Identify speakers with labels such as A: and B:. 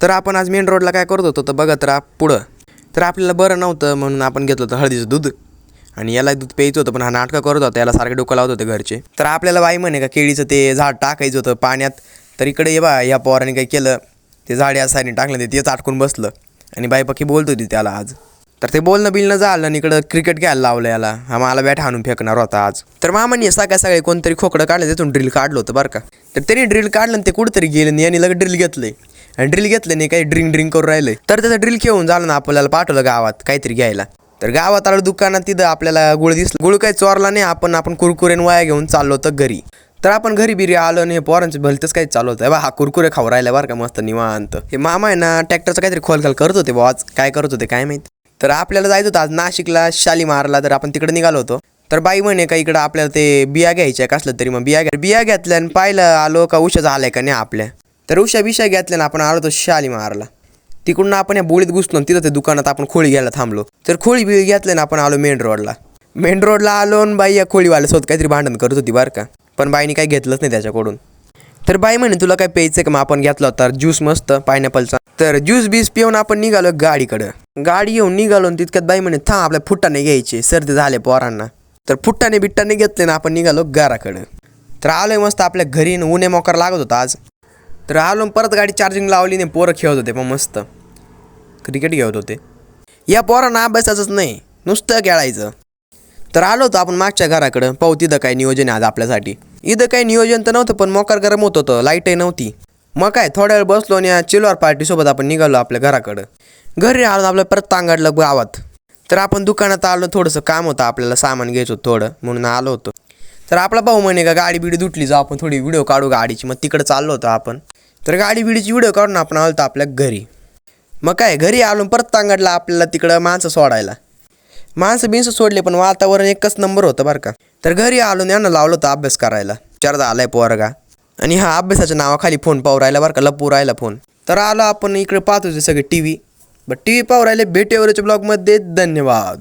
A: तर आपण आज मेन रोडला काय करत होतो तर बघत राहा पुढं. तर आपल्याला बरं नव्हतं म्हणून आपण घेतलं होतं हळदीचं दूध आणि याला दूध प्यायचं होतं, पण हा नाटकं करत होता, याला सारखे डोकं लावत होते घरचे. तर आपल्याला बाई म्हणे का केळीचं ते झाड टाकायचं होतं पाण्यात. तर इकडे ये बा या पोराने काय केलं, ते झाड या साईडने टाकलं, तेच अटकून बसलं आणि बाई पक्की बोलत होती त्याला आज. तर ते बोलणं बिलणं झालं आणि इकडं क्रिकेट खेळायला लावलं याला. हा मला बॅट हाणून फेकणार होता आज. तर मामाने सगळे कोणतरी खोकडं काढलं, त्यातून ड्रिल काढलं होतं बरं का. तर त्यांनी ड्रिल काढलं आणि ते कुठंतरी गेलं आणि यांनी लगेच ड्रिल घेतलंय आणि ड्रिल घेतलं नाही काही ड्रिंक करून राहिलंय. तर त्याचं ड्रिल घेऊन झालं ना, आपल्याला पाठवलं गावात काहीतरी घ्यायला. तर गावात आलं दुकानात, तिथं आपल्याला गुळ दिसलं. गुळ काही चोरला नाही आपण कुरकुरेन वाया घेऊन चाललो होतं घरी. तर आपण घरी बिरी आलो आणि हे पोरांचं भलतंच काही चालू होतं. बा हा कुरकुरे खाऊ राहिला बरं का मस्त निवांत. हे मामा आहे ना ट्रॅक्टरचं काहीतरी खोलखाल करत होते बा, आज काय करत होते काय माहिती. तर आपल्याला जायचं होतं आज नाशिकला शालीमारला. तर आपण तिकडे निघालो होतो. तर बाई म्हणे का इकडं आपल्याला ते बिया घ्यायच्या कसलं तरी. मग बिया घेतल्या आणि पाहिलं आलो का उशा झालाय का नाही आपल्या. तर उशा बिशा घेतल्या ना आपण आलो होतो शालीमारला. तिकडून आपण या बोळीत घुसलो, तिथं ते दुकानात आपण खोळी घ्यायला थांबलो. तर खोळी बिळी घेतल्या ना आपण आलो मेन रोडला आलो आणि बाई या खोळीवाल्यासोबत काहीतरी भांडण करत होती बरं का. पण बाईने काही घेतलंच नाही त्याच्याकडून. तर बाई म्हणे तुला काय प्यायचं का, मग आपण घेतला होता ज्यूस मस्त पायनॅपलचा. तर ज्यूस बीस पिऊन आपण निघालो गाडीकडं. गाडी घेऊन निघालो आणि तितक्यात बाई म्हणे थांब आपल्या फुट्टाने घ्यायचे, सर्दी झाले पोरांना. तर फुट्टाने बिट्टाने घेतले ना आपण निघालो घराकडं. तर आलोय मस्त आपल्या घरी, उने मोकार लागत होता आज. तर आलो परत गाडी चार्जिंग लावली नाही, पोरं खेळत होते पण मस्त क्रिकेट खेळत होते. या पोरांना अभ्यासाचंच नाही, नुसतं खेळायचं. तर आलो होतो आपण मागच्या घराकडं, पाहू तिथं काय नियोजन आहे आज आपल्यासाठी. इथं काही नियोजन तर नव्हतं, पण मोकार गरम होत होतं, लाईटही नव्हती. मग काय थोड्या वेळ बसलो आणि चिल्लर पार्टीसोबत आपण निघालो आपल्या घराकडं. घरी आलो आपलं परत तांगाडलं गावात. तर आपण दुकानात आलो, थोडंसं काम होतं आपल्याला, सामान घ्यायचं होतं थोडं म्हणून आलो होतो. तर आपला भाऊ म्हणे का गाडी बिडी दुटली, जाऊ आपण थोडी व्हिडिओ काढू गाडीची. मग तिकडं चाललो होतो आपण. तर गाडी बिडीची व्हिडिओ काढून आपण आलो होतो आपल्या घरी. मग काय घरी आलो परत तांगाडला आपल्याला तिकडं माणसं सोडायला. माणसं बिनसं सोडले पण वातावरण एकच नंबर होतं बरं का. तर घरी आलो यांना लावलं होतं अभ्यास करायला. चारदा आलाय पोरगा आणि हा अभ्यासाच्या नावाखाली फोन पाहू राहिला बरं का, लपू राहिला फोन. तर आलो आपण इकडे पाहत होते सगळे टी व्ही पाहू राहिले. भेटेवरच्या ब्लॉगमध्ये धन्यवाद.